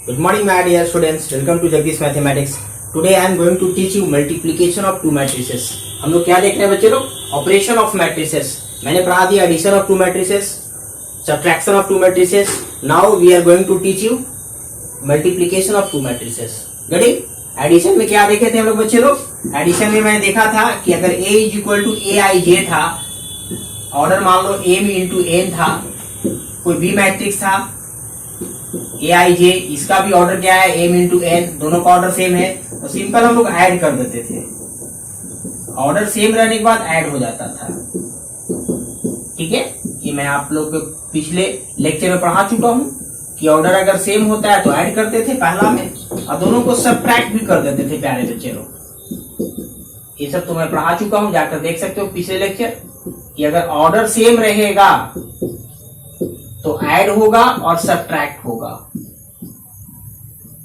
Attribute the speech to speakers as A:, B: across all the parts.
A: Good morning, my dear students. Welcome to Jagdish Mathematics. Today I am going to teach you multiplication of two matrices. हम लोग क्या देख रहे हैं बच्चे लोग? Operation of matrices. मैंने पढ़ा दिया addition of two matrices, subtraction of two matrices. Now we are going to teach you multiplication of two matrices. गड़ी एडिशन में क्या देखे थे हम लोग बच्चे लोग? एडिशन में मैंने देखा था कि अगर A इज इक्वल टू ए आई जे था, ऑर्डर मान लो m इंटू n था, कोई B मैट्रिक्स था ए आई जे, इसका भी ऑर्डर क्या है m इंटू n, दोनों का ऑर्डर सेम है, तो सिंपल हम लोग ऐड कर देते थे. ऑर्डर सेम रहने के बाद ऐड हो जाता था. ठीक है, ये मैं आप लोग पिछले लेक्चर में पढ़ा चुका हूं कि ऑर्डर अगर सेम होता है तो ऐड करते थे पहला में, और दोनों को सब्ट्रैक्ट भी कर देते थे प्यारे बच्चे लोग. ये सब तो मैं पढ़ा चुका हूं, जाकर देख सकते हो पिछले लेक्चर कि अगर ऑर्डर सेम रहेगा तो ऐड होगा और सब्ट्रैक्ट होगा.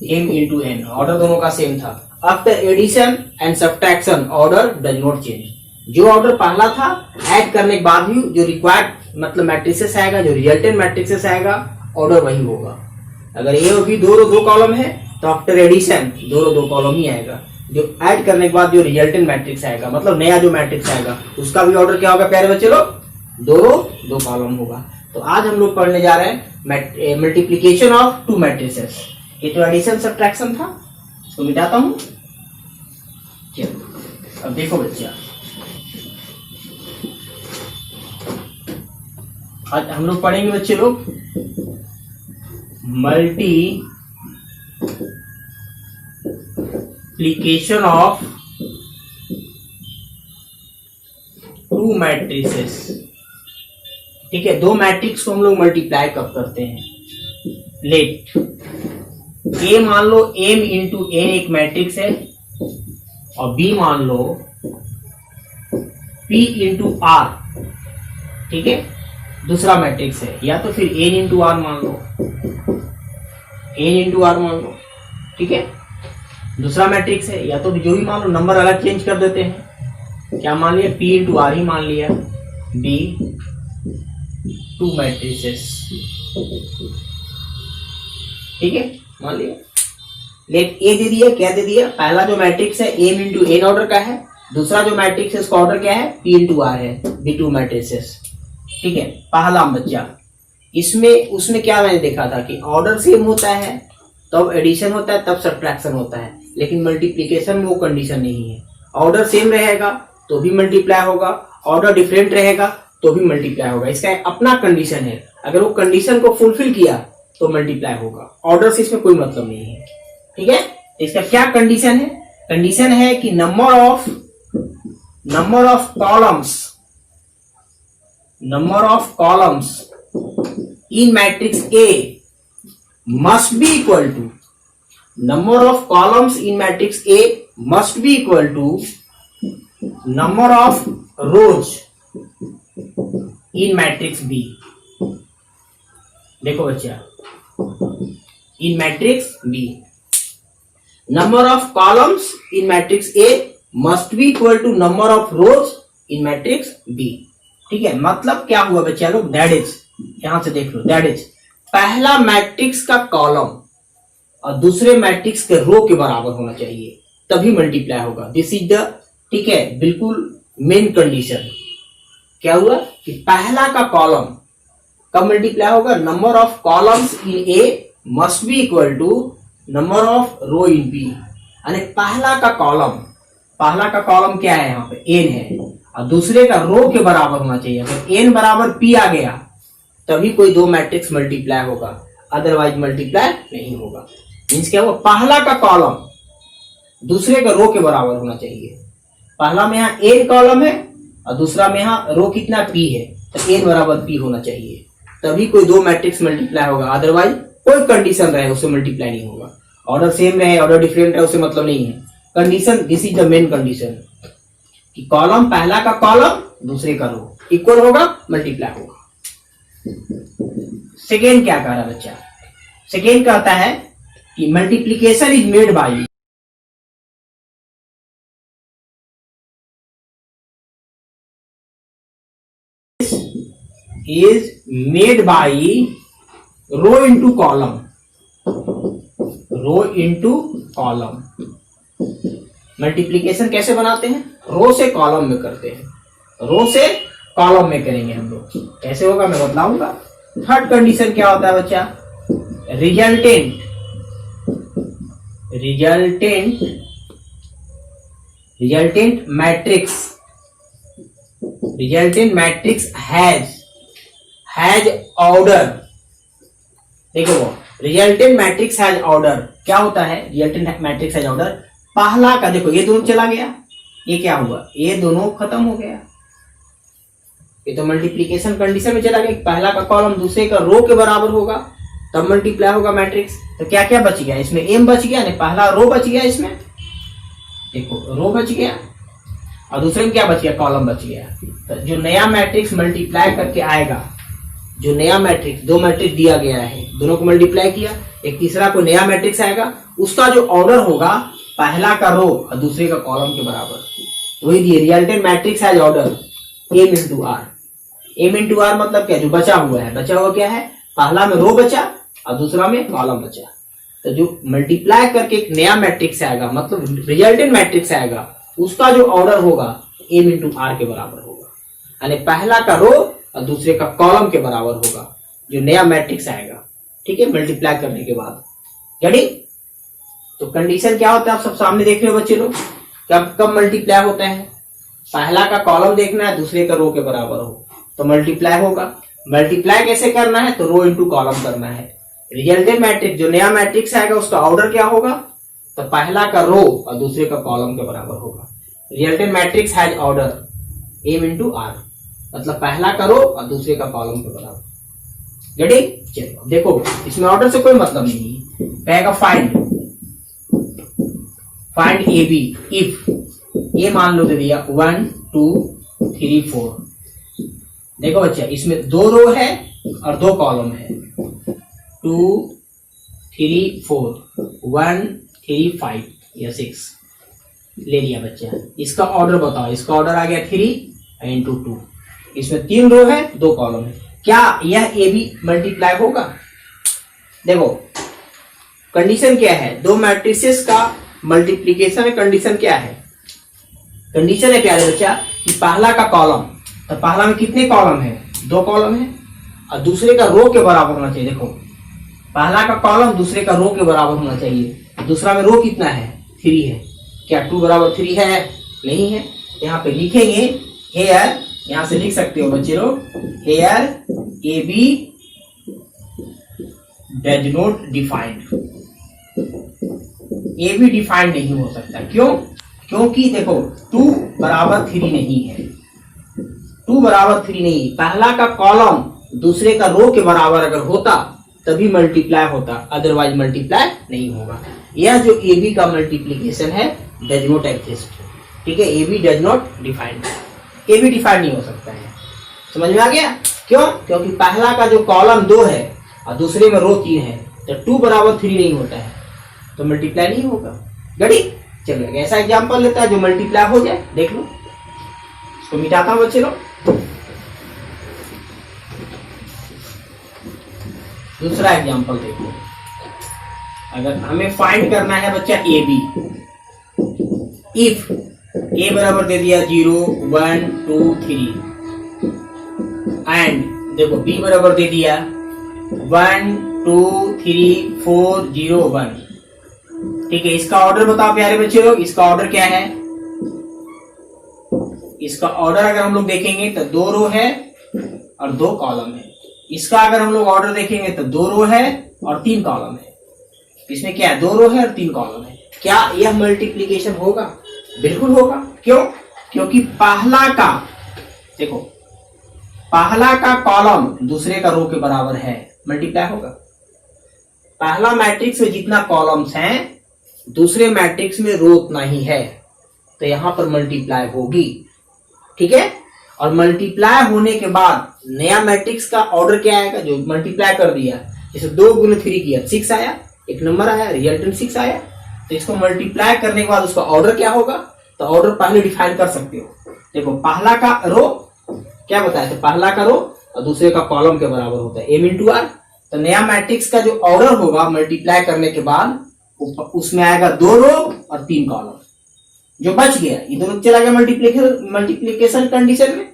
A: m इंटू n, ऑर्डर दोनों का सेम था. After addition and subtraction order does not change. जो ऑर्डर पहला था ऐड करने के बाद भी जो रिक्वायर्ड मतलब मैट्रिसेस आएगा, जो रिजल्टेंट मैट्रिसेस आएगा, ऑर्डर वही होगा. अगर ए और बी दो कॉलम है तो आफ्टर एडिशन दो कॉलम ही आएगा. जो ऐड करने के बाद जो रिजल्टेंट मैट्रिक्स आएगा, मतलब नया जो मैट्रिक्स आएगा, उसका भी ऑर्डर क्या होगा प्यारे बच्चे लोग? दो कॉलम होगा. तो आज हम लोग पढ़ने जा रहे हैं मल्टीप्लीकेशन ऑफ टू मैट्रिसेस. ये तो एडिशन सब्ट्रैक्शन था, इसको मिटाता हूं. चलो अब देखो बच्चा, आज हम लोग पढ़ेंगे बच्चे लोग मल्टीप्लीकेशन ऑफ टू मैट्रिसेस. ठीक है, दो मैट्रिक्स को हम लोग मल्टीप्लाई कब करते हैं? लेट ए मान लो m इंटू n एक मैट्रिक्स है, और b मान लो p इंटू r, ठीक है, दूसरा मैट्रिक्स है. या तो फिर n इंटू r मान लो, n इंटू r मान लो, ठीक है, दूसरा मैट्रिक्स है. या तो जो भी मान लो, नंबर अलग चेंज कर देते हैं. क्या मान लिया? p इंटू r ही मान लिया. b टू मैट्रिसेस, ठीक है, मान लिया. लेट ए दे दिया, क्या दे दिया? पहला जो मैट्रिक्स है m इंटू n ऑर्डर का है, दूसरा जो मैट्रिक्स है उसका ऑर्डर क्या है? p इंटू r है. b टू मैट्रिसेस, ठीक है. पहला बच्चा इसमें उसमें क्या मैंने देखा था कि ऑर्डर सेम होता है तब एडिशन होता है, तब सब्ट्रैक्शन होता है. लेकिन मल्टीप्लीकेशन में वो कंडीशन नहीं है. ऑर्डर सेम रहेगा तो भी मल्टीप्लाई होगा, ऑर्डर डिफरेंट रहेगा तो भी मल्टीप्लाई होगा. इसका अपना कंडीशन है. अगर वो कंडीशन को फुलफिल किया तो मल्टीप्लाई होगा. ऑर्डर से इसमें कोई मतलब नहीं है. ठीक है, इसका क्या कंडीशन है? कंडीशन है कि number of columns in matrix A must be equal to, number of columns in matrix A must be equal to number of rows in matrix B. देखो बच्चा, in matrix B number of columns in matrix A must be equal to number of rows in matrix B. ठीक है, मतलब क्या हुआ बच्चा लोग? That is, यहां से देख लो, दैट इज पहला मैट्रिक्स का कॉलम और दूसरे मैट्रिक्स के रो के बराबर होना चाहिए, तभी मल्टीप्लाई होगा. दिस इज द, ठीक है, बिल्कुल मेन कंडीशन. क्या हुआ कि पहला का कॉलम कब मल्टीप्लाई होगा? Number of columns in A must be equal to number of row in B. यानी पहला का कॉलम क्या है? यहाँ पे n है, और दूसरे का रो के बराबर होना चाहिए. अगर n बराबर p आ गया तभी कोई दो मैट्रिक्स मल्टीप्लाई होगा, अदरवाइज मल्टीप्लाई नहीं होगा. मीन्स क्या हुआ? पहला का कॉलम दूसरे का रो के बराबर होना चाहिए. पहला में यहाँ n कॉलम है और दूसरा में यहाँ रो कितना? p है, तो n बराबर p होना चाहिए, तभी कोई दो मैट्रिक्स मल्टीप्लाई होगा. अदरवाइज कोई कंडीशन रहे उससे मल्टीप्लाई नहीं होगा. ऑर्डर सेम रहे, ऑर्डर डिफरेंट रहे, उससे मतलब नहीं है. Condition, this is the main condition कि कॉलम, पहला का कॉलम दूसरे का रो इक्वल होगा, मल्टीप्लाई होगा. सेकेंड क्या कह रहा है बच्चा? सेकेंड कहता है कि multiplication is made by, is made by row into column. Row into column. Multiplication कैसे बनाते हैं? रो से कॉलम में करते हैं, रो से कॉलम में करेंगे हम लोग। कैसे होगा मैं बतलाऊंगा। थर्ड कंडीशन क्या होता है बच्चा? Resultant matrix has order. देखो वो रिजल्टेंट मैट्रिक्स हैज ऑर्डर क्या होता है? रिजल्टेंट मैट्रिक्स हैज ऑर्डर, पहला का देखो ये दोनों चला गया, ये क्या हुआ? ये दोनों खत्म हो गया। ये तो मल्टीप्लीकेशन कंडीशन में चला गया, पहला का कॉलम दूसरे का रो के बराबर होगा तब मल्टीप्लाई होगा मैट्रिक्स। तो क्या क्या बच गया इसमें? एम बच गया, नहीं पहला रो बच गया, इसमें देखो रो बच गया और दूसरे में क्या बच गया? कॉलम बच गया। तो जो नया मैट्रिक्स मल्टीप्लाई करके आएगा, जो नया मैट्रिक्स, दो मैट्रिक्स दिया गया है, दोनों को मल्टीप्लाई किया, एक तीसरा को नया मैट्रिक्स आएगा, उसका जो ऑर्डर होगा पहला का रो और दूसरे का कॉलम के बराबर, वही दिए। Resultant matrix has order M into R. M into R मतलब क्या? जो बचा हुआ है, बचा हुआ क्या है? पहला में रो बचा और दूसरा में कॉलम बचा। तो जो मल्टीप्लाई करके एक नया मैट्रिक्स आएगा, मतलब रिजल्टेंट मैट्रिक्स आएगा, उसका जो ऑर्डर होगा एम इंटू आर के बराबर होगा, यानी पहला का रो और दूसरे का कॉलम के बराबर होगा जो नया मैट्रिक्स आएगा। ठीक है, मल्टीप्लाई करने के बाद। रेडी? तो कंडीशन क्या होता है आप सब सामने देख रहे हो बच्चे लोग। कब कब मल्टीप्लाई होता है? पहला का कॉलम देखना है, दूसरे का रो के बराबर हो तो मल्टीप्लाई होगा। मल्टीप्लाई कैसे करना है? तो रो इंटू कॉलम करना है। रिजल्टेंट मैट्रिक्स जो नया मैट्रिक्स आएगा उसका ऑर्डर क्या होगा? तो पहला का रो और दूसरे का कॉलम के बराबर होगा। Resultant matrix has order M into R, मतलब पहला का रो और दूसरे का कॉलम के बराबर। रेडी? चलो देखो, इसमें ऑर्डर से कोई मतलब नहीं है। कहेगा फाइंड ए बी इफ ये मान लो दे दिया 1 2 3 4। देखो बच्चा, इसमें दो रो है और दो कॉलम है। 2 3 4 1 3 5 या 6 ले लिया बच्चा। इसका ऑर्डर बताओ। इसका ऑर्डर आ गया 3 इंटू 2। इसमें 3 रो है, 2 कॉलम है। क्या यह ए बी मल्टीप्लाई होगा? देखो कंडीशन क्या है? दो मैट्रिसेस का मल्टीप्लीकेशन में कंडीशन क्या है? कंडीशन है प्यारे बच्चा कि पहला का कॉलम, तो पहला में कितने कॉलम है? 2 कॉलम है और दूसरे का रो के बराबर होना चाहिए। देखो पहला का कॉलम दूसरे का रो के बराबर होना चाहिए। दूसरा में रो कितना है? 3 है। क्या 2 बराबर 3 है? नहीं है। यहाँ पे लिखेंगे हेयर, यहां से लिख सकते हो बच्चे लोग, here A B does not defined. A B defined नहीं हो सकता। क्यों? क्योंकि देखो 2 बराबर 3 नहीं है। 2 बराबर 3 नहीं। पहला का कॉलम दूसरे का रो के बराबर अगर होता तभी मल्टीप्लाई होता, अदरवाइज मल्टीप्लाई नहीं होगा। यह जो ए बी का मल्टीप्लीकेशन है डज नॉट एग्जिस्ट। ठीक है, A B does not defined. A B defined नहीं हो सकता है। समझ में आ गया? क्यों? क्योंकि पहला का जो कॉलम 2 है और दूसरे में रो 3 है, तो 2 बराबर 3 नहीं होता है तो मल्टीप्लाई नहीं होगा। गड़ी? चलो ऐसा एग्जांपल लेता है जो मल्टीप्लाई हो जाए। देख लो, इसको मिटाता हूं बच्चे लोग। दूसरा एग्जांपल देखो। अगर हमें फाइंड करना है बच्चा ए बी, इफ ए बराबर दे दिया 0 1 2 3 एंड देखो बी बराबर दे दिया 1 2 3 4 0 1। ठीक है, इसका ऑर्डर बताओ प्यारे बच्चे लोग। इसका ऑर्डर क्या है? इसका ऑर्डर अगर हम लोग देखेंगे तो 2 रो है और 2 कॉलम है। इसका अगर हम लोग ऑर्डर देखेंगे तो 2 रो है और 3 कॉलम है। इसमें क्या है? 2 रो है और 3 कॉलम है। क्या यह मल्टीप्लीकेशन होगा? बिल्कुल होगा। क्यों? क्योंकि पहला का, देखो पहला का कॉलम दूसरे का रो के बराबर है, मल्टीप्लाई होगा। पहला मैट्रिक्स में जितना कॉलम्स हैं दूसरे मैट्रिक्स में रो उतना ही है, तो यहां पर मल्टीप्लाई होगी। ठीक है, और मल्टीप्लाई होने के बाद नया मैट्रिक्स का ऑर्डर क्या आएगा? जो मल्टीप्लाई कर दिया, जैसे 2 गुना 3 किया 6 आया, एक नंबर आया, रिजल्टेंट 6 आया। तो इसको मल्टीप्लाई करने के बाद उसका ऑर्डर क्या होगा? तो ऑर्डर पहले डिफाइन कर सकते हो। देखो पहला का रो क्या बताया? तो पहला का रो और दूसरे का कॉलम के बराबर होता है एम इंटू आर। तो नया मैट्रिक्स का जो ऑर्डर होगा मल्टीप्लाई करने के बाद उसमें आएगा 2 रो और 3 कॉलम। जो बच गया ये दोनों चला गया मल्टीप्लीकेशन कंडीशन में,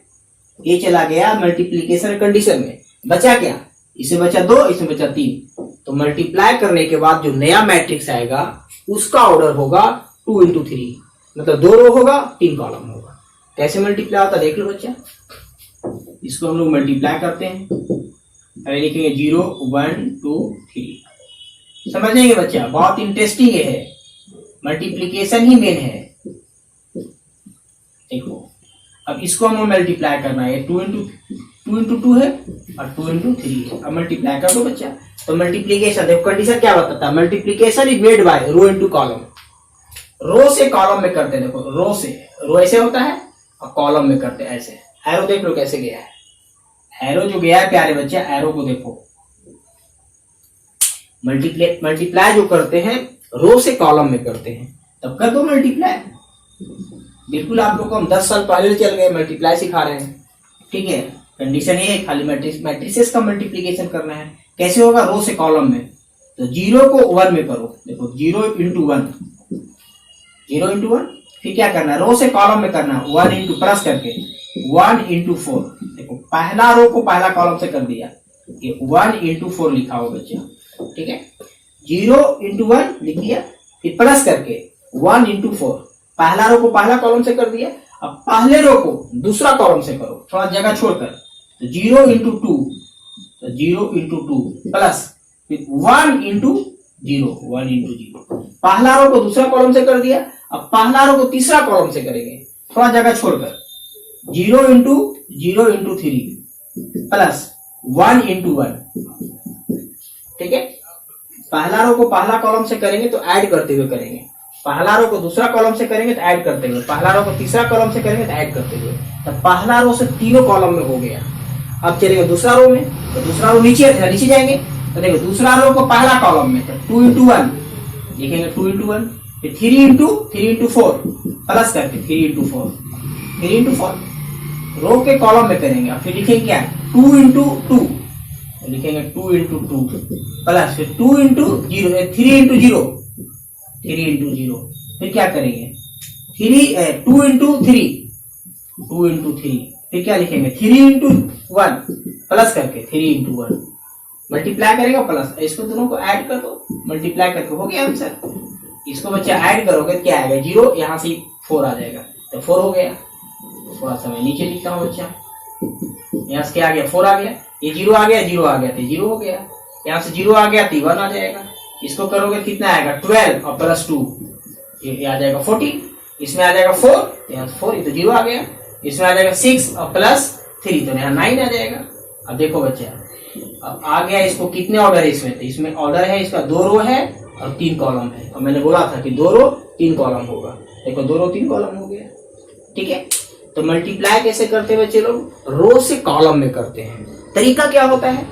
A: ये चला गया मल्टीप्लीकेशन कंडीशन में। बचा क्या, इसे बचा 2, इसे बचा 3। तो मल्टीप्लाई करने के बाद जो नया मैट्रिक्स आएगा उसका ऑर्डर होगा 2 into 3, मतलब 2 रो होगा 3 कॉलम होगा। कैसे मल्टीप्लाई होता देख लो बच्चा। इसको हम लोग मल्टीप्लाई करते हैं, अरे लिखेंगे 0 1 2 3। समझेंगे बच्चा, बहुत इंटरेस्टिंग है, मल्टीप्लीकेशन ही मेन है। देखो अब इसको हमें मल्टीप्लाई करना है, 2 into 2 है और 2 into 3 है। अब मल्टीप्लाई कर दो बच्चा। तो मल्टीप्लीकेशन देखो कंडीशन क्या बताता है, multiplication is made by row into column. Row से कॉलम में करते हैं, देखो रो से, रो ऐसे होता है और कॉलम में करते हैं ऐसे। एरो देख लो कैसे गया है, एरो जो गया है प्यारे बच्चे, एरो को देखो। मल्टीप्लाई जो करते हैं रो से कॉलम में करते हैं, तब कर दो मल्टीप्लाई। बिल्कुल आप लोग को हम 10 साल पहले चल गए, मल्टीप्लाई सिखा रहे हैं, ठीक है। कंडीशन ये है खाली मैट्रिसेस का मल्टीप्लीकेशन करना है। कैसे होगा, रो से कॉलम में। तो 0 को 1 में करो, देखो 0 into 1, 0 into 1। फिर क्या करना है, रो से कॉलम में करना है 1 into प्लस करके 1 into 4। देखो पहला रो को पहला कॉलम से कर दिया, ये 1 into 4 लिखा हो बच्चा, ठीक है। 0 into 1 लिख दिया, फिर प्लस करके 1 into 4, पहला रो को पहला कॉलम से कर दिया। अब पहले रो को दूसरा कॉलम से करो, थोड़ा जगह छोड़कर। तो 0 into 2, तो 0 into 2 प्लस फिर 1 into 0, 1 into 0। पहला रो को दूसरा कॉलम से कर दिया, अब पहला रो को तीसरा कॉलम से करेंगे, थोड़ा जगह छोड़कर। 0 into 3 प्लस 1 into 1, ठीक है। पहला रो को पहला कॉलम से करेंगे तो ऐड करते हुए करेंगे, पहला रो को दूसरा कॉलम से करेंगे तो ऐड करते हुए, पहला रो को तीसरा कॉलम से करेंगे तो ऐड करते हुए। तो पहला रो से तीनों कॉलम में हो गया। अब चलेगा दूसरा रो में, तो दूसरा रो नीचे जाएंगे। तो देखो दूसरा रो को पहला कॉलम में, तो 2 into 1 लिखेंगे, 2 into 1। फिर 3 into 4 प्लस करके 3 into 4 रो के कॉलम में करेंगे। फिर लिखेंगे क्या, 2 into 2 लिखेंगे, 2 into 2 प्लस फिर 2 into 0, 3 into 0, 3 into 0। फिर क्या करेंगे, 2 into 3, 2 into 3। फिर क्या लिखेंगे, 3 into 1 प्लस करके 3 into 1। मल्टीप्लाई करेगा प्लस, इसको दोनों को ऐड कर दो, मल्टीप्लाई करके हो गया आंसर। इसको बच्चा ऐड करोगे क्या आएगा, 0, यहाँ से 4 आ जाएगा, तो 4 हो गया। थोड़ा सा मैं नीचे लिखता हूँ बच्चा, यहाँ से क्या आ गया, 4 आ गया, ये 0 आ गया, 0 आ गया तो 0 हो गया। यहाँ से 0 आ गया तो 1 आ जाएगा। इसको करोगे कितना आएगा, 12 और प्लस 2, ये आ जाएगा 14। इसमें आ जाएगा 4, यहाँ से 4, ये तो 0 आ गया। इसमें आ जाएगा 6 और प्लस 3, तो यहाँ 9 आ जाएगा। अब देखो बच्चा, अब आ गया, इसको कितने ऑर्डर है इसमें, तो इसमें ऑर्डर है इसका 2 रो है और 3 कॉलम है। और मैंने बोला था कि 2 रो 3 कॉलम होगा, देखो 2 रो 3 कॉलम हो गया, ठीक है। तो मल्टीप्लाई कैसे करते हैं बच्चे लोग, रो से कॉलम में करते हैं। तरीका क्या होता है,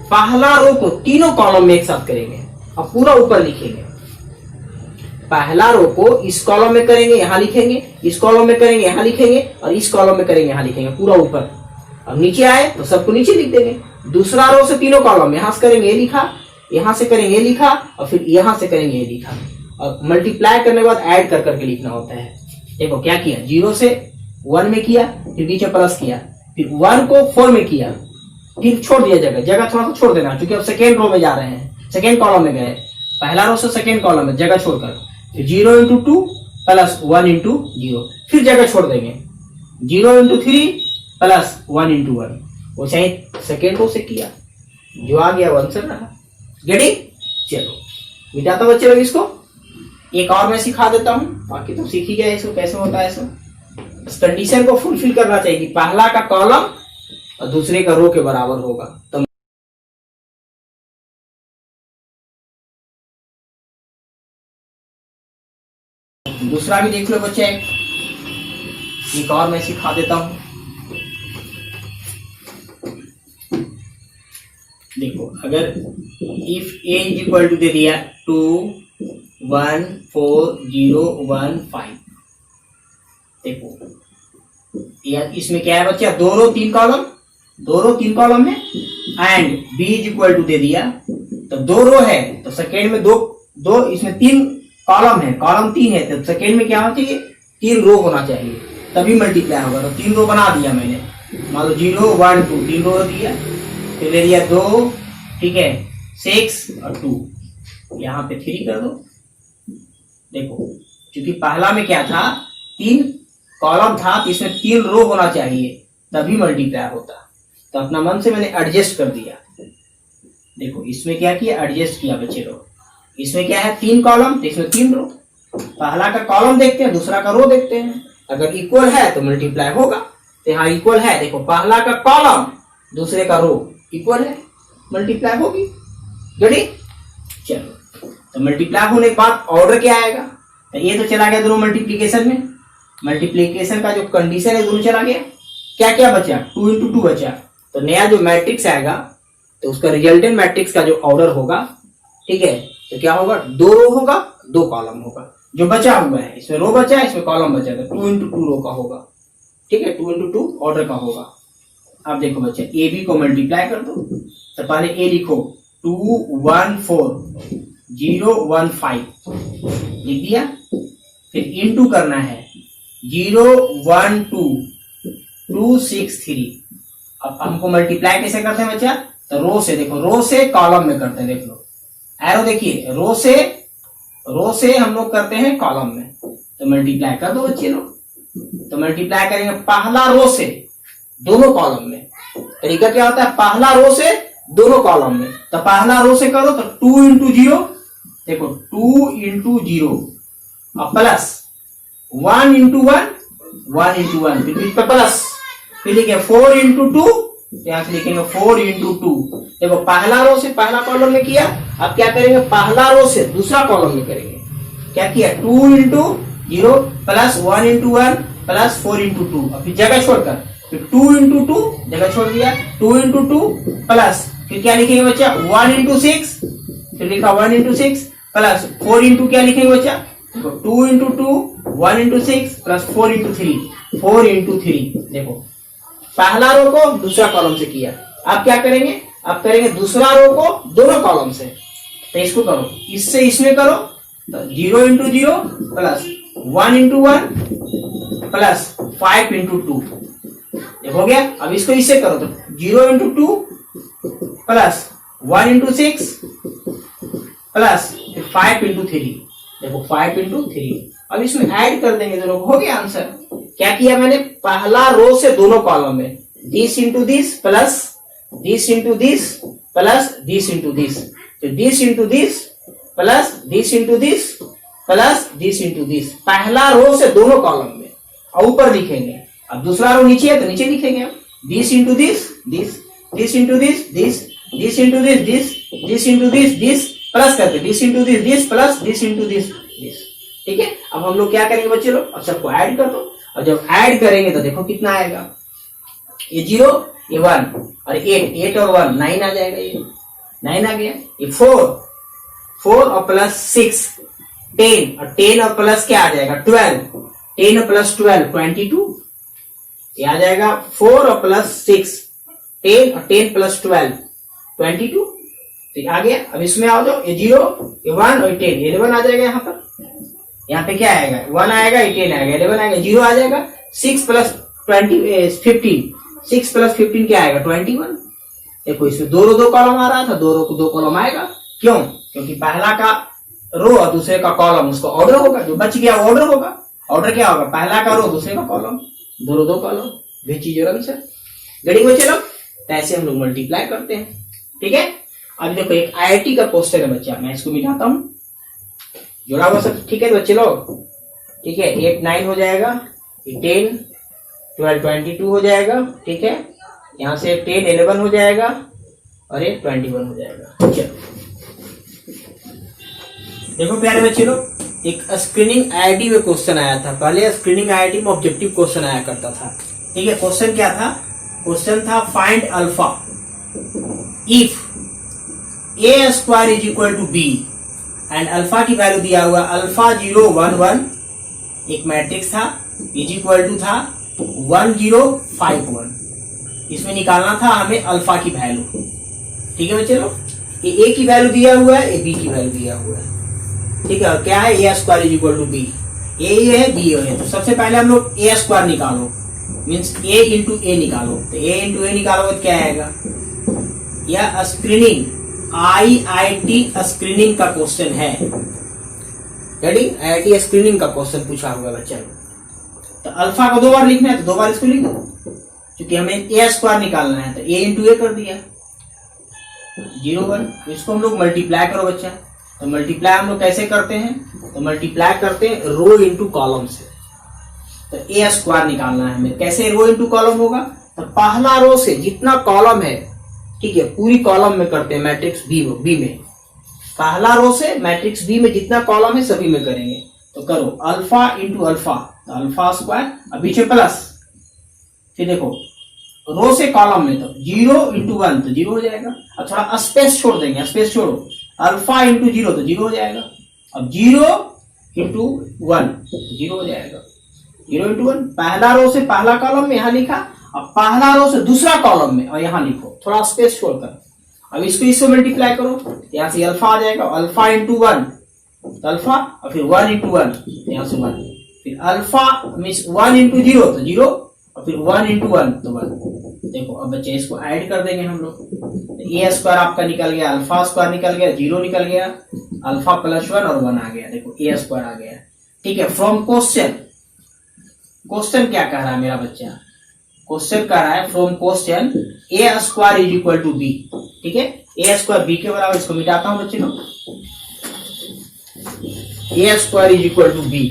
A: पहला रो को तीनों कॉलम में एक साथ करेंगे और पूरा ऊपर लिखेंगे। पहला रो को इस कॉलम में करेंगे, यहां लिखेंगे, इस कॉलम में करेंगे, यहां लिखेंगे, और इस कॉलम में करेंगे, यहां लिखेंगे, पूरा ऊपर। अब नीचे आए तो सबको नीचे लिख देंगे। दूसरा रो से तीनों कॉलम, यहां से करेंगे ये लिखा, यहां से करेंगे ये लिखा, और फिर यहां से करेंगे ये लिखा। और मल्टीप्लाई करने के बाद ऐड कर करके लिखना होता है। देखो क्या किया, 0 से 1 में किया, फिर बीच में प्लस किया, फिर 1 को 4 में किया, फिर छोड़ दिया जगह थोड़ा सा छोड़ देना, क्योंकि अब सेकेंड रो में जा रहे हैं, सेकेंड कॉलम में गए, पहला रो से सेकेंड कॉलम में जगह छोड़कर। फिर 0 into 2 प्लस 1 into 0, फिर जगह छोड़ देंगे, 0 into 3 प्लस 1 into 1। वो चाहे सेकेंड रो से किया, जो आ गया वो आंसर रहा। Get it? चलो मिटाता बच्चे लोग इसको। एक और मैं सिखा देता हूं, बाकी तो सीख ही गए इसको कैसे होता है। इसको बस कंडीशन को फुलफिल करना चाहिए कि पहला का कॉलम और दूसरे का रो के बराबर होगा। तो दूसरा भी देख लो बच्चे, एक और मैं सिखा देता हूं। देखो अगर if a is equal to दे दिया 2 1 4 0 1 5, देखो यार इसमें क्या है बच्चा, 2 रो 3 कॉलम, 2 रो 3 कॉलम है। And b is equal to दे दिया, तो 2 रो है तो सेकेंड में दो दो, इसमें 3 कॉलम है, कॉलम 3 है, तो सेकेंड में क्या होना चाहिए, 3 रो होना चाहिए, तभी मल्टीप्लाई होगा। तो 3 रो बना दिया मैंने, मान लो 0 1 2 3 रो दिया, फिर ले लिया 2, ठीक है, 6 और 2, यहाँ पे 3 कर दो। देखो क्योंकि पहला में क्या था, 3 कॉलम था, तो इसमें 3 रो होना चाहिए तभी मल्टीप्लाई होता। तो अपना मन से मैंने एडजस्ट कर दिया। देखो इसमें क्या किया, एडजस्ट किया बच्चे लोग। इसमें क्या है, 3 कॉलम, तो इसमें 3 रो। पहला का कॉलम देखते हैं, दूसरा का रो देखते हैं, अगर इक्वल है तो मल्टीप्लाई होगा। तो यहाँ इक्वल है, देखो पहला का कॉलम दूसरे का रो इक्वल है, मल्टीप्लाई होगी। रेडी, चलो। तो मल्टीप्लाई होने के बाद ऑर्डर क्या आएगा, तो ये तो चला गया दोनों मल्टीप्लीकेशन में, मल्टीप्लीकेशन का जो कंडीशन है दोनों चला गया। क्या क्या बचा, 2 into 2 बचा। तो नया जो मैट्रिक्स आएगा तो उसका रिजल्टेंट मैट्रिक्स का जो ऑर्डर होगा, ठीक है, तो क्या होगा, 2 रो होगा 2 कॉलम होगा। जो बचा हुआ है, इसमें रो बचा है, इसमें कॉलम बचा है, 2 into 2 रो का होगा, ठीक है, 2 into 2 ऑर्डर का होगा। अब देखो बच्चे, ए बी को मल्टीप्लाई कर दो। तो पहले ए लिखो, 2 1 4 0 1 5 लिख दिया। फिर इनटू करना है, 0 1 2 2 6 3। अब हमको मल्टीप्लाई कैसे करते हैं बच्चा, तो रो से, देखो रो से कॉलम में करते हैं, देख लो एरो देखिए, रो से हम लोग करते हैं कॉलम में। तो मल्टीप्लाई कर दो बच्चे लोग। तो मल्टीप्लाई करेंगे पहला रो से दोनों कॉलम में। तरीका क्या होता है, पहला रो से दोनों कॉलम में। तो पहला रो से करो तो 2 into 0, देखो 2 into 0 और प्लस 1 into 1 1 into 1, फिर प्लस, फिर लिखे 4 into 2, यहां से लिखेंगे 4 into 2। देखो पहला रो से पहला कॉलम में किया, अब क्या करेंगे, पहला रो से दूसरा कॉलम में करेंगे। क्या किया, 2 into 0 plus 1 into 1 plus 4 into 2, और फिर जगह छोड़कर फिर 2 into 2 जगह छोड़ दिया, 2 into 2 प्लस, फिर क्या लिखेंगे बच्चा, 1 into 6, फिर लिखा 1 into 6 प्लस 4 into क्या लिखेंगे बच्चा, 2 into 2 1 into 6 plus 4 into 3 4 into 3। देखो पहला रो को दूसरा कॉलम से किया, अब क्या करेंगे, अब करेंगे दूसरा रो को दोनों कॉलम से। तो इसको करो, इससे इसमें करो, तो 0 into 0 plus 1 into 1 plus 5 into 2, हो गया। अब इसको इससे करो, तो 0 into 2 plus 1 into 6 plus 5 into 3, देखो 5 into 3। अब इसमें ऐड कर देंगे दोनों, हो गया आंसर। क्या किया मैंने, पहला रो से दोनों कॉलम में, this into this plus this into this plus this into this, तो this into this plus this into this plus this into this, पहला रो से दोनों कॉलम में, और ऊपर लिखेंगे। अब दूसरा रो नीचे है तो नीचे लिखेंगे, this into this this this into this this this into this this this into this this plus करके this into this this plus this into this this, ठीक है। अब हम लोग क्या करेंगे बच्चे लोग, अब सबको ऐड कर दो, और जब ऐड करेंगे तो देखो कितना आएगा, ये 0 ये 1 और 8 और 1 9 आ जाएगा, ये 9 आ गया। ये 4 और प्लस 6 10 और 10 और प्लस क्या आ जाएगा 12, 10 और प्लस 12 22, ये आ जाएगा 4 और प्लस 6 10 और 10 प्लस 12 22, तो आ गया। अब इसमें आ जाओ, ये 0 ये 1 और 10 11 आ जाएगा। यहाँ पर यहाँ पे क्या आएगा, 1 आएगा, 10 आएगा, 11 आएगा, 0 आ जाएगा। 6 प्लस 15 6 प्लस 15 क्या आएगा 21। देखो इसमें दो कॉलम आ रहा था, दो कॉलम आएगा, क्यों, क्योंकि पहला का रो और दूसरे का कॉलम उसको ऑर्डर होगा, जो बच गया ऑर्डर होगा। ऑर्डर क्या होगा, पहला का रो दूसरे का कॉलम, दो कॉलम, भेजी जो आंसर। गड़ी में चलो, तो ऐसे हम लोग मल्टीप्लाई करते हैं, ठीक है। अब देखो एक IIT का क्वेश्चन है बच्चा, मैं इसको मिटाता हूँ, जुड़ा हुआ सब ठीक है तो बच्चे लोग, ठीक है। 8 9 हो जाएगा, 10 12 22 हो जाएगा, ठीक है। यहाँ से 10 11 हो जाएगा और ये 21 हो जाएगा। चलो देखो प्यारे बच्चे लोग, एक स्क्रीनिंग IIT में क्वेश्चन आया था। पहले स्क्रीनिंग IIT में ऑब्जेक्टिव क्वेश्चन आया करता था, ठीक है। क्वेश्चन क्या था, क्वेश्चन था find alpha if a square is equal to b and alpha की वैल्यू दिया हुआ अल्फा 0 1 1, एक मैट्रिक्स था, इज इक्वल टू था 1 0 5 1। इसमें निकालना था हमें अल्फा की वैल्यू, ठीक है बच्चे लोग। ये a की वैल्यू दिया हुआ है, ये b की वैल्यू दिया हुआ है। ठीक है, क्या है A square is equal to B, A है बी है। तो सबसे पहले हम लोग ए स्क्वायर निकालो, मीन्स ए इंटू ए निकालो। तो ए इंटू ए निकालोगे तो क्या आएगा, यह स्क्रीनिंग IIT स्क्रीनिंग का क्वेश्चन है। रेडी, IIT स्क्रीनिंग का क्वेश्चन पूछा हुआ बच्चा। तो अल्फा को 2 बार लिखना है तो 2 बार इसको लिख दो, क्योंकि हमें ए स्क्वायर निकालना है। तो ए इंटू ए कर दिया 0 1। इसको हम लोग मल्टीप्लाई करो बच्चा। तो मल्टीप्लाई हम लोग कैसे करते हैं, तो मल्टीप्लाई करते हैं रो इंटू कॉलम से। तो ए स्क्वायर निकालना है हमें, कैसे रो इंटू कॉलम होगा, तो पहला रो से जितना कॉलम है, ठीक है, पूरी कॉलम में करते हैं मैट्रिक्स बी में। पहला रो से मैट्रिक्स बी में जितना कॉलम है सभी में करेंगे। तो करो अल्फा इंटू अल्फा, तो अल्फा स्क्वायर, अब पीछे प्लस, फिर देखो रो से कॉलम में तो 0 इंटू 1 तो 0 हो जाएगा। अब थोड़ा स्पेस छोड़ देंगे, स्पेस छोड़ो, अल्फा इंटू 0 तो 0 हो जाएगा। अब 0 इंटू 1 तो 0 हो जाएगा, 0 इंटू 1। पहला रो से पहला कॉलम में यहां लिखा, अब पहला रो से दूसरा कॉलम में और यहां लिखो, थोड़ा स्पेस छोड़कर। अब इसको इससे मल्टीप्लाई करो, यहां से अल्फा आ जाएगा, अल्फा इंटू 1 तो अल्फा, और फिर 1 इंटू 1 यहां से 1, फिर अल्फा मीन्स 1 इंटू 0 तो 0, और फिर 1 इंटू 1 तो 1। देखो अब बच्चे इसको ऐड कर देंगे हम लोग। तो ए स्क्वायर आपका निकल गया, अल्फा स्क्वायर निकल गया, 0 निकल गया, अल्फा प्लस 1 और 1 आ गया। देखो ए स्क्वायर आ गया। ठीक है, फ्रॉम क्वेश्चन, क्वेश्चन क्या कह रहा है मेरा बच्चा, क्वेश्चन कह रहा है from question A square is equal to B. ठीक है, ए स्क्वायर बी के बराबर, इसको मिटाता हूं बच्चे लोग, A square is equal to B.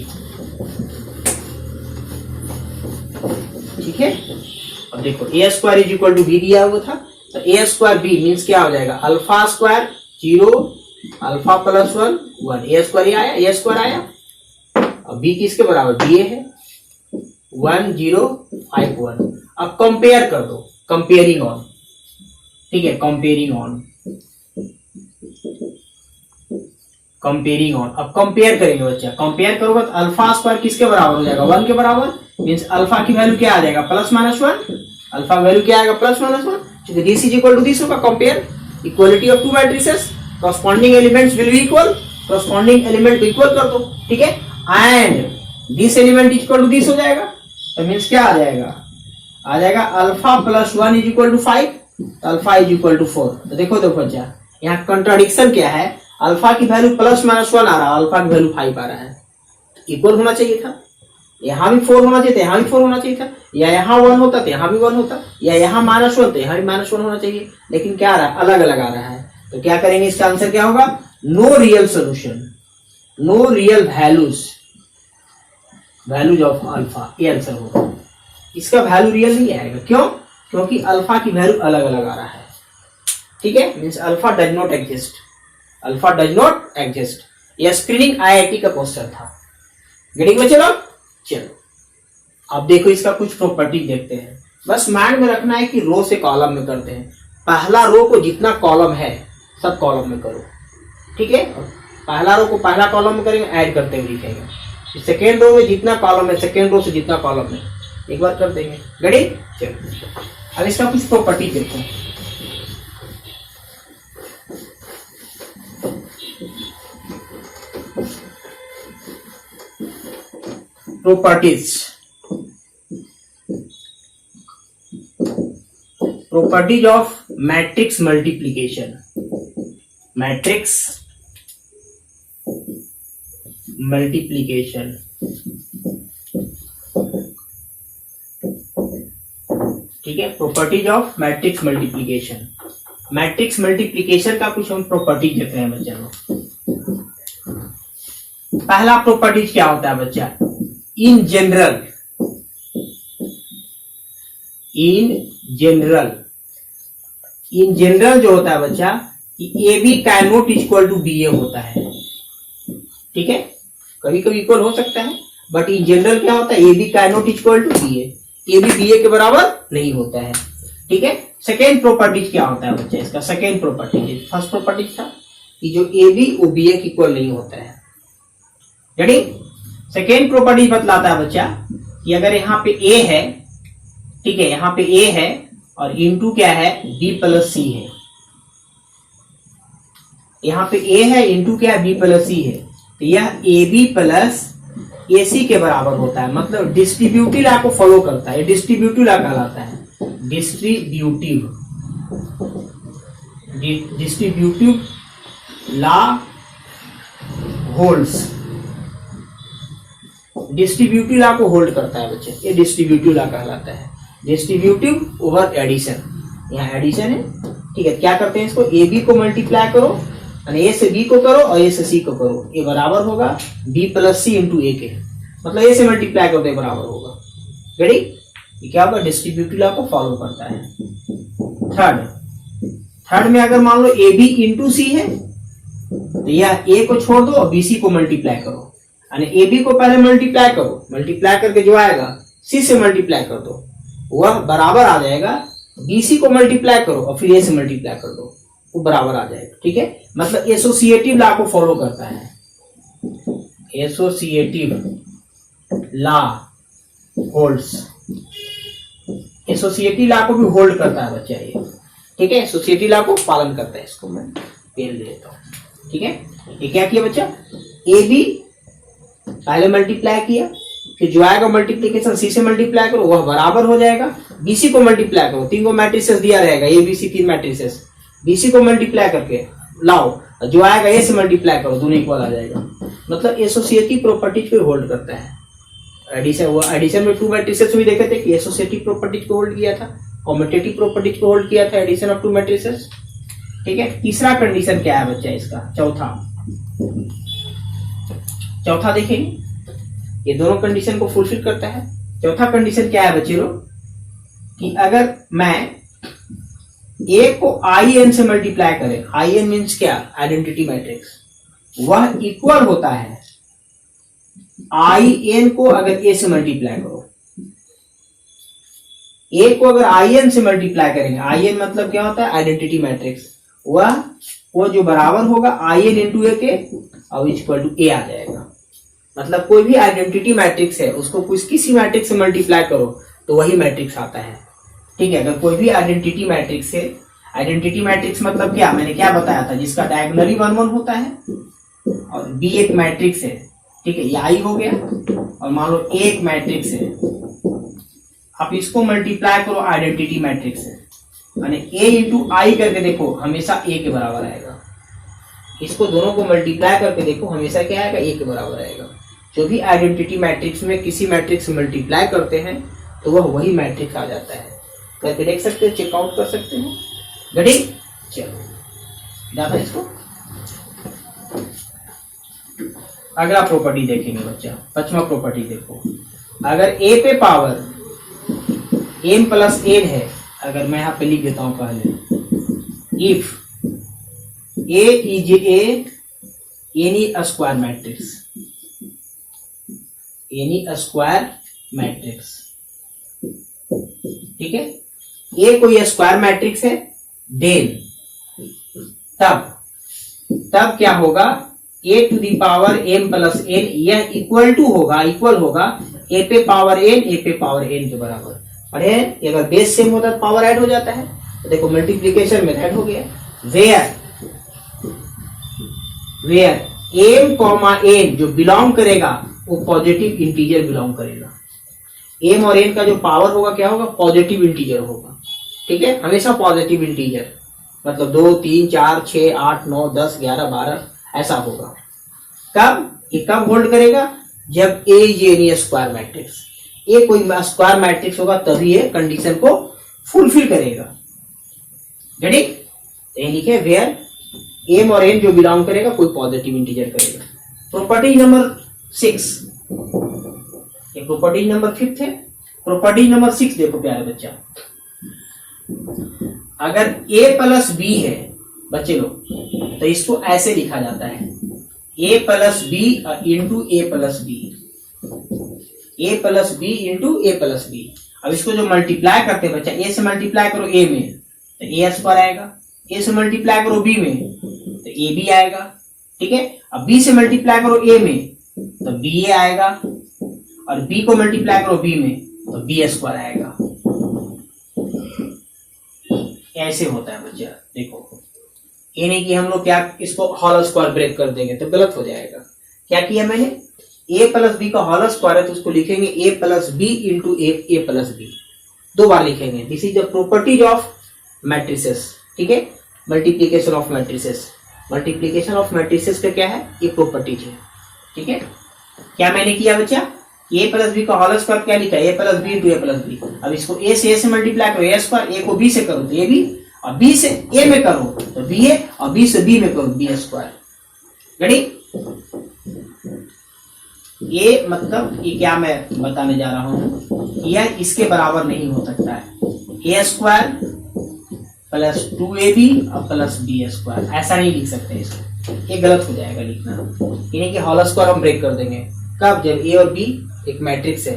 A: ठीक है, अब देखो A square is equal to B दिया हुआ था, तो ए स्क्वायर बी मीन्स क्या हो जाएगा, अल्फा स्क्वायर 0, अल्फा प्लस 1 1, ए स्क्वायर आया, ए स्क्वायर आया। अब बी किसके बराबर, बी है 1 0 5 1। अब कंपेयर कर दो, कंपेयरिंग ऑन। ठीक है, कंपेयरिंग ऑन, कंपेयरिंग ऑन। अब कंपेयर करेंगे बच्चा, कंपेयर करोगे तो अल्फा स्क्वायर किसके बराबर हो जाएगा, 1 के बराबर, मीन्स अल्फा की वैल्यू क्या आ जाएगा, प्लस माइनस 1। अल्फा वैल्यू क्या आएगा, प्लस माइनस 1, क्योंकि this is equal to this होगा। Compare equality of two matrices, corresponding elements will be equal, corresponding element को इक्वल कर दो। ठीक है, and this element is equal to this हो जाएगा, तो मीन्स क्या आ जाएगा, आ जाएगा alpha plus 1 is equal to 5, तो अल्फा इज इक्वल टू 4। तो देखो देखो बच्चा, यहाँ कंट्राडिक्शन क्या है, अल्फा की वैल्यू प्लस माइनस 1 आ रहा है, अल्फा की वैल्यू 5 आ रहा है। इक्वल होना चाहिए था, यहाँ भी 4 होना चाहिए था, यहाँ भी 4 होना चाहिए था, या यहाँ 1 होता तो यहाँ भी 1 होता, या यहाँ माइनस 1 तो यहाँ भी माइनस 1 होना चाहिए, लेकिन क्या आ रहा है, अलग अलग आ रहा है। तो क्या करेंगे, इसका आंसर क्या होगा, no real solution, no real values, values of alpha, ये आंसर होगा। इसका वैल्यू रियल नहीं आएगा, क्यों, क्योंकि अल्फा की वैल्यू अलग अलग आ रहा है। ठीक है, means alpha does not exist, alpha does not exist. यह स्क्रीनिंग IIT का क्वेश्चन था। गेटिंग में, चलो अब देखो इसका कुछ प्रॉपर्टी देखते हैं। बस माइंड में रखना है कि रो से कॉलम में करते हैं, पहला रो को जितना कॉलम है सब कॉलम में करो। ठीक है, पहला रो को पहला कॉलम में करेंगे, ऐड करते हुए लिखेंगे। सेकेंड रो में जितना कॉलम है, सेकेंड रो से जितना कॉलम है एक बार कर देंगे। रेडी, चलो अब इसका कुछ प्रॉपर्टी देखते हैं। properties, properties of matrix multiplication, matrix multiplication। ठीक है, properties of matrix multiplication. Matrix multiplication का कुछ हम प्रॉपर्टी देख रहे हैं बच्चा लोग। पहला प्रॉपर्टीज क्या होता है बच्चा, in general, in general, in general जो होता है बच्चा कि A B can not equal to B A होता है। ठीक है, कभी कभी इक्वल हो सकता है, बट इन जनरल क्या होता है, A B can not equal to B A, A B B A के बराबर नहीं होता है। ठीक है, सेकेंड प्रॉपर्टीज क्या होता है बच्चा, इसका सेकेंड प्रॉपर्टीज, फर्स्ट प्रॉपर्टीज था कि जो ए बी वो बी ए के इक्वल नहीं होता है। रेडी, सेकेंड प्रॉपर्टी बतलाता है बच्चा कि अगर यहाँ पे ए है, ठीक है, यहाँ पे ए है और इनटू क्या है, बी प्लस सी है। यहाँ पे ए है, इनटू क्या है, बी प्लस सी है, तो यह ए बी प्लस ए सी के बराबर होता है, मतलब डिस्ट्रीब्यूटिव लॉ को फॉलो करता है, डिस्ट्रीब्यूटिव लॉ कहलाता है, distributive law holds, distributive law को होल्ड करता है बच्चे, ये डिस्ट्रीब्यूटिव लॉ कहलाता है, डिस्ट्रीब्यूटिव ओवर एडिशन, यहाँ एडिशन है, ठीक है। क्या करते हैं इसको, ए बी को मल्टीप्लाई करो, ए से बी को करो और ए से सी को करो, ये बराबर होगा बी प्लस सी इंटू ए के, मतलब ए से मल्टीप्लाई कर दो बराबर होगा, रेडी। ये क्या होगा, डिस्ट्रीब्यूटिव लॉ को फॉलो करता है। थर्ड में अगर मान लो ए बी इंटू सी है, तो यह ए को छोड़ दो और बी सी को मल्टीप्लाई करो, यानी ए बी को पहले मल्टीप्लाई करो, मल्टीप्लाई करके जो आएगा सी से मल्टीप्लाई कर दो, वह बराबर आ जाएगा बी सी को मल्टीप्लाई करो और फिर ए से मल्टीप्लाई कर दो, वो बराबर आ जाएगा, ठीक है। मतलब एसोसिएटिव लॉ को फॉलो करता है, associative law holds, associative law को भी होल्ड करता है बच्चा ये, ठीक है, एसोसिएटिव लॉ को पालन करता है। इसको मैं पेन ले लेता हूं, ठीक है। ये क्या किया बच्चा, ए बी पहले मल्टीप्लाई किया, फिर जो आएगा मल्टीप्लीकेशन सी से मल्टीप्लाई करो, वह बराबर हो जाएगा बीसी को मल्टीप्लाई करो, तीन को मैट्रिसेस दिया रहेगा, ए बी सी तीन मैट्रिसेस, बीसी को मल्टीप्लाई करके लाओ, जो आएगा ए से मल्टीप्लाई करो, दोनों इक्वल आ जाएगा, मतलब एसोसिएटिव प्रॉपर्टीज को होल्ड करता है। एडिशन, वो एडिशन में टू मैट्रिसेस भी देखे थे कि एसोसिएटिव प्रॉपर्टीज को होल्ड किया था, कॉम्यूटेटिव प्रॉपर्टीज को होल्ड किया था, एडिशन ऑफ टू मैट्रिसेस, ठीक है। तीसरा कंडीशन क्या है बच्चा इसका, चौथा देखेंगे, ये दोनों कंडीशन को फुलफिल करता है। चौथा कंडीशन क्या है बच्चे लोग, कि अगर मैं ए को आई एन से मल्टीप्लाई करें, आई एन मीन्स क्या, आइडेंटिटी मैट्रिक्स, वह इक्वल होता है आई एन को अगर ए से मल्टीप्लाई करो, ए को अगर आई एन से मल्टीप्लाई करेंगे, आई एन मतलब क्या होता है, आइडेंटिटी मैट्रिक्स, वो जो बराबर होगा आई एन इंटू ए के और इक्वल टू ए आ जाएगा। मतलब कोई भी आइडेंटिटी मैट्रिक्स है उसको किसी मैट्रिक्स से मल्टीप्लाई करो तो वही मैट्रिक्स आता है, ठीक है। अगर कोई भी आइडेंटिटी मैट्रिक्स है, आइडेंटिटी मैट्रिक्स मतलब क्या, मैंने क्या बताया था, जिसका डायगोनली 1 1 होता है और बी एक मैट्रिक्स है, ठीक है, ये आई हो गया, और मान लो ए एक मैट्रिक्स है, आप इसको मल्टीप्लाई करो आइडेंटिटी मैट्रिक्स से, यानी ए इंटू आई करके देखो हमेशा ए के बराबर आएगा, इसको दोनों को मल्टीप्लाई करके देखो हमेशा क्या आएगा, ए के बराबर आएगा। जो भी आइडेंटिटी मैट्रिक्स में किसी मैट्रिक्स से मल्टीप्लाई करते हैं तो वह वही मैट्रिक्स आ जाता है, करके देख सकते हैं, चेकआउट कर सकते हैं, रेडी। चलो डाटा इसको, अगला प्रॉपर्टी देखेंगे बच्चा, 5वां प्रॉपर्टी देखो, अगर ए पे पावर एम प्लस एन है, अगर मैं यहाँ पे लिख देता हूं पहले, if A is N E square matrix, N E square matrix, ठीक है, ए कोई स्क्वायर मैट्रिक्स है, देन तब क्या होगा, A to the power M plus N, यह इक्वल होगा ए पे पावर एन, ए पे पावर एन के बराबर। पढ़े, अगर बेस सेम होता है तो पावर ऐड हो जाता है, तो देखो मल्टीप्लीकेशन में ऐड हो गया, वेयर एम कॉमा एन जो बिलोंग करेगा वो पॉजिटिव इंटीजर बिलोंग करेगा, एम और एन का जो पावर होगा क्या होगा, पॉजिटिव इंटीजर होगा, ठीक है, हमेशा पॉजिटिव इंटीजर, मतलब 2 3 4 6 8 9 10 11 12 ऐसा होगा। कब होल्ड करेगा, जब ए इज एनी स्क्वायर मैट्रिक्स, ए कोई स्क्वायर मैट्रिक्स होगा तभी ये कंडीशन को फुलफिल करेगा, रेडी। तो ये लिखे वेयर एम और एन जो बिलोंग करेगा कोई पॉजिटिव इंटीजर करेगा। प्रॉपर्टी नंबर 6, ये प्रॉपर्टी नंबर 5 है। प्रॉपर्टी नंबर 6 देखो प्यारे बच्चा, अगर a प्लस बी है बच्चे लोग तो इसको ऐसे लिखा जाता है, a plus B into A plus B, A plus B into A plus B. अब इसको जो मल्टीप्लाई करते हैं बच्चा, ए से मल्टीप्लाई करो ए में तो ए स्क्वायर आएगा, ए से मल्टीप्लाई करो बी में तो ए बी आएगा, ठीक है। अब बी से मल्टीप्लाई करो ए में तो बी ए आएगा, और बी को मल्टीप्लाई करो बी में तो बी स्क्वायर आएगा। ऐसे होता है बच्चा, देखो ये नहीं कि हम लोग क्या इसको होल स्क्वायर ब्रेक कर देंगे तो गलत हो जाएगा। क्या किया मैंने, a प्लस बी का होल स्क्वायर है तो उसको लिखेंगे a plus B into A plus B, 2 बार लिखेंगे। This is the properties of matrices, ठीक है, multiplication of matrices. Multiplication of matrices का क्या है, ये प्रॉपर्टीज है, ठीक है। क्या मैंने किया बच्चा, a प्लस बी का होल स्क्वायर क्या लिखा है, a plus B into A plus B. अब इसको a से मल्टीप्लाई करो, a स्क्वायर, a को b से करो तो a b, और b से a में करो तो b a, और b से b में करो b स्क्वायर। रेडी, ये मतलब ये क्या मैं बताने जा रहा हूं, यह इसके बराबर नहीं हो सकता है। a स्क्वायर प्लस 2ab और प्लस b स्क्वायर, ऐसा नहीं लिख सकते इसको, ये गलत हो जाएगा लिखना। यानी कि होल स्क्वायर हम ब्रेक कर देंगे कब, जब a और b एक मैट्रिक्स है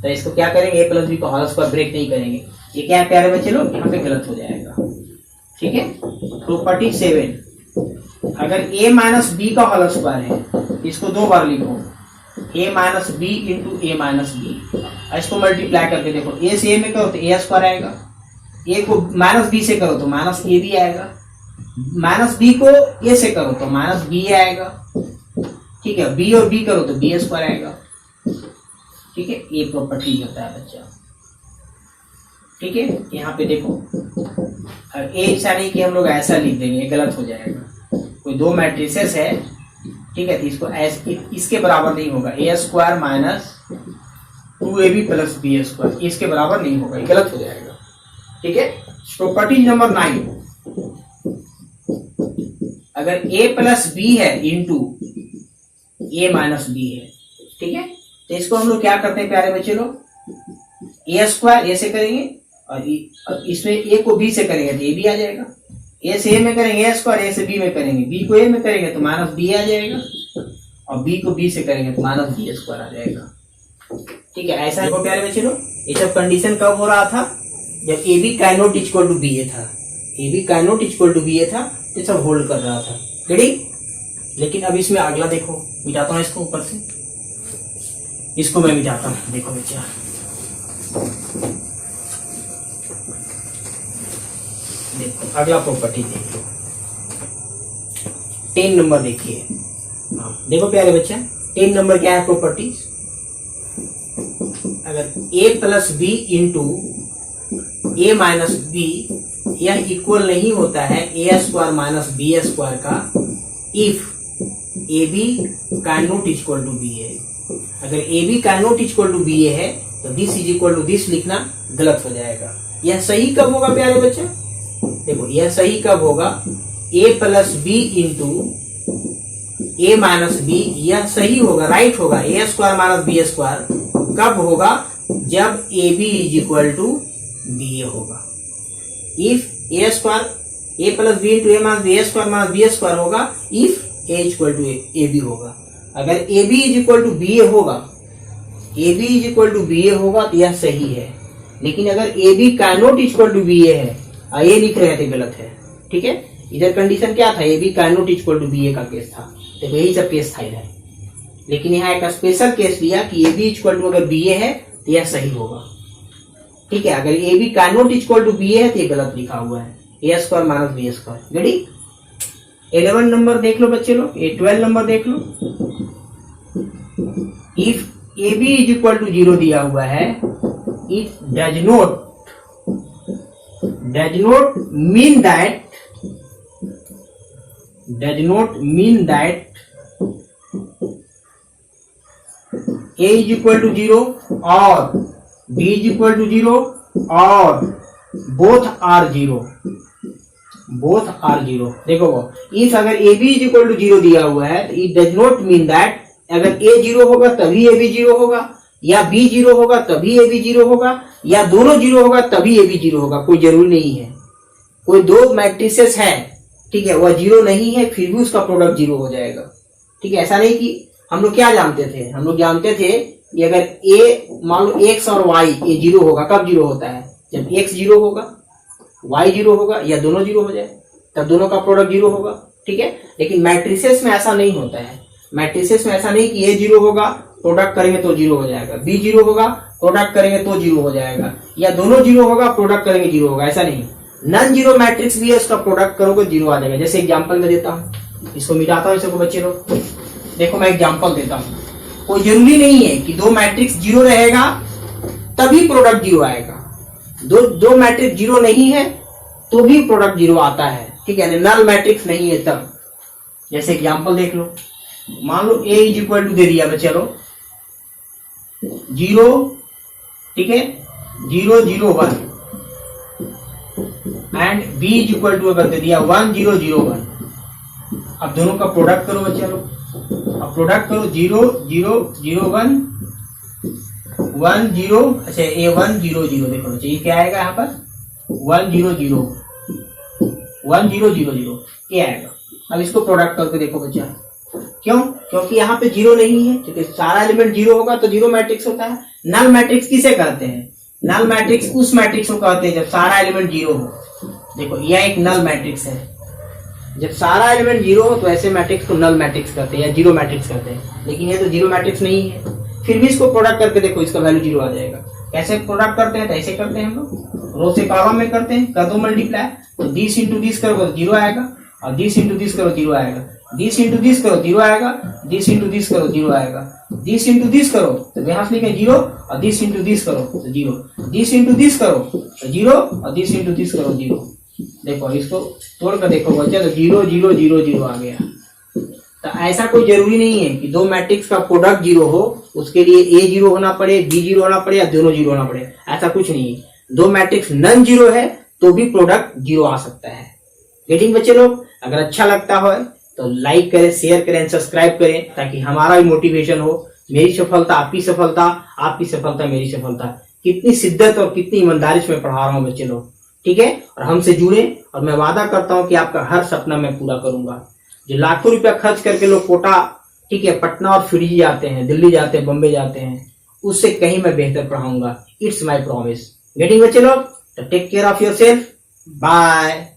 A: तो इसको क्या करेंगे, a प्लस बी का होल स्क्वायर ब्रेक नहीं करेंगे। ये क्या है प्यारे बच्चे लोग, यहाँ पे गलत हो जाएगा, ठीक है। प्रॉपर्टी 7, अगर a माइनस बी का होल स्क्वायर है इसको 2 बार लिखो, a minus b into A minus b, इसको मल्टीप्लाई करके देखो, a से a में करो तो a स्क्वायर आएगा, a को माइनस बी से करो तो माइनस ए बी आएगा, माइनस बी को a से करो तो माइनस बी आएगा, ठीक है, b और b करो तो b स्क्वायर आएगा, ठीक है। ये प्रॉपर्टी होता है बच्चा, ठीक है। यहाँ पे देखो, ऐसा नहीं कि हम लोग ऐसा लिख देंगे, गलत हो जाएगा। कोई 2 मैट्रिसेस है, ठीक है, तो इसको इसके बराबर नहीं होगा, a square minus 2ab plus b square, इसके बराबर नहीं होगा, ये गलत हो जाएगा, ठीक है। प्रॉपर्टी नंबर 9, अगर a प्लस बी है इंटू a माइनस बी है, ठीक है, तो इसको हम लोग क्या करते हैं प्यारे बच्चे लोग, a स्क्वायर a से करेंगे और इसमें a को b से करेंगे तो a भी आ जाएगा, a से a में करेंगे a स्क्वायर, a से b में करेंगे, b को a में करेंगे तो माइनस b आ जाएगा, और b को b से करेंगे तो माइनस b स्क्वायर आ जाएगा, ठीक है। ऐसा देखो प्यारे बच्चे लोग, ये सब कंडीशन कब हो रहा था, जब a b cannot equal to b a था, a b cannot equal to b a था, ये सब होल्ड कर रहा था, रेडी। लेकिन अब इसमें अगला देखो, मिटाता हूँ इसको ऊपर से, इसको मैं मिटाता हूँ, देखो बच्चा, देखो अगला प्रॉपर्टी देख लो, 10 नंबर देखिए। हाँ देखो प्यारे बच्चा, 10 नंबर क्या है प्रॉपर्टी, अगर a plus B into A minus B यह इक्वल नहीं होता है A square minus B square का, if A B can not equal to B A. अगर A B can not equal to B A है तो this is equal to this लिखना गलत हो जाएगा। यह सही कब होगा प्यारे बच्चे, देखो यह सही कब होगा, a plus B into A minus B, यह सही होगा, राइट होगा, A square minus B square कब होगा, जब A B is equal to B A होगा। If A square A plus B into A minus B square होगा, if A equal to A B होगा। अगर A B is equal to B A होगा, A B is equal to B A होगा तो यह सही है। लेकिन अगर A B cannot equal to B A है, ये लिख रहे थे गलत है, ठीक है। इधर कंडीशन क्या था, A B cannot equal to B A का केस था, देखो यही सब केस था इधर। लेकिन यहाँ एक स्पेशल केस लिया कि ए बी इक्वल टू अगर बी ए है तो यह सही होगा, ठीक है। अगर A B cannot equal to B A है तो ये गलत लिखा हुआ है, A square minus B square. Ready, 11 number देख लो बच्चे लोग, 12 नंबर देख लो। If A B is equal to 0 दिया हुआ है, it does not mean that a is equal to 0 or b is equal to 0 or both are 0। देखो इफ अगर a b is equal to 0 दिया हुआ है तो it does not mean that अगर a 0 होगा तभी a b 0 होगा, या b 0 होगा तभी a b 0 होगा, या दोनों 0 होगा तभी a b 0 होगा। कोई जरूरी नहीं है, कोई 2 मैट्रिसेस है, ठीक है, वह 0 नहीं है फिर भी उसका प्रोडक्ट 0 हो जाएगा, ठीक है। ऐसा नहीं कि हम लोग क्या जानते थे, हम लोग जानते थे कि अगर a मान लो x और y ये 0 होगा, कब 0 होता है, जब x 0 होगा y 0 होगा या दोनों 0 हो जाए तब दोनों का प्रोडक्ट 0 होगा, ठीक है। लेकिन मैट्रिसेस में ऐसा नहीं होता है, मैट्रिसेस में ऐसा नहीं कि a 0 होगा प्रोडक्ट करेंगे तो 0 हो जाएगा, b 0 होगा प्रोडक्ट करेंगे तो 0 हो जाएगा, या दोनों 0 होगा प्रोडक्ट करेंगे 0 होगा, ऐसा नहीं। नॉन जीरो मैट्रिक्स भी है, उसका प्रोडक्ट करोगे 0 आ जाएगा। जैसे एग्जांपल में देता हूँ, इसको मिटाता हूँ, इसको बच्चे लोग देखो मैं एग्जांपल देता हूं, कोई जरूरी नहीं है कि दो मैट्रिक्स जीरो रहेगा तभी प्रोडक्ट जीरो आएगा, दो मैट्रिक्स जीरो नहीं है तो भी प्रोडक्ट जीरो आता है, ठीक है, नल मैट्रिक्स नहीं है तब। जैसे एग्जांपल देख लो, मान लो a इज इक्वल टू दे दिया मैं, चलो 0, ठीक है, 0 0 1 and b is equal to अगर दे दिया 1 0 0 1। अब दोनों का प्रोडक्ट करो बच्चा लोग, अब प्रोडक्ट करो 0 0 0 1 1 0, अच्छा a 1 0 0, देखो बच्चा ये क्या आएगा यहाँ पर 1 0 0 1 0 0 0 ये आएगा। अब इसको प्रोडक्ट करके देखो बच्चा, क्यों? क्योंकि यहाँ पे जीरो नहीं है, क्योंकि सारा एलिमेंट जीरो होगा तो जीरो मैट्रिक्स होता है। नल मैट्रिक्स किसे कहते हैं? नल मैट्रिक्स उस मैट्रिक्स को कहते हैं जब सारा एलिमेंट जीरो हो। देखो यह एक नल मैट्रिक्स है, जब सारा एलिमेंट जीरो हो तो ऐसे मैट्रिक्स को नल मैट्रिक्स कहते हैं या जीरो मैट्रिक्स कहते हैं, लेकिन ये तो जीरो मैट्रिक्स नहीं है। फिर भी इसको प्रोडक्ट करके देखो, इसका वैल्यू जीरो आ जाएगा। कैसे प्रोडक्ट करते हैं? तो ऐसे करते हैं हम लोग, रो से कॉलम में करते हैं, कर दो मल्टीप्लाई, तो दिस इंटू दिस करो तो जीरो आएगा, और दिस इंटू दिस करो जीरो आएगा, दिस इंटू दिस करो जीरो आएगा, दिस इंटू दिस करो जीरो आएगा, दिस इंटू दिस करो तो यहाँ से लिखे जीरो, और दिस इंटू दिस करो तो जीरो, दिस इंटू दिस करो तो जीरो, और दिस इंटू दिस करो जीरो। देखो इसको तोड़ कर देखो बच्चा, तो 0 0 0 0 आ गया। तो ऐसा कोई जरूरी नहीं है कि दो मैट्रिक्स का प्रोडक्ट जीरो हो, उसके लिए ए जीरो होना पड़े, बी जीरो होना पड़े, या दोनों जीरो होना पड़े, ऐसा कुछ नहीं है। दो मैट्रिक्स नन जीरो है तो भी प्रोडक्ट जीरो आ सकता है। गेटिंग बच्चे लोग? अगर अच्छा लगता हो तो लाइक करें, शेयर करें, सब्सक्राइब करें, ताकि हमारा भी मोटिवेशन हो। मेरी सफलता आपकी सफलता, आपकी सफलता मेरी सफलता। कितनी शिद्दत और कितनी ईमानदारी से मैं पढ़ा रहा हूँ बच्चे लोग, ठीक है। और हमसे जुड़े, और मैं वादा करता हूँ कि आपका हर सपना मैं पूरा करूंगा। जो लाखों रुपया खर्च करके लोग कोटा, ठीक है, पटना और फिजी जाते हैं, दिल्ली जाते हैं, बम्बे जाते हैं, उससे कहीं मैं बेहतर पढ़ाऊंगा। It's my promise. गेटिंग बच्चे लोग? Take care of yourself. Bye.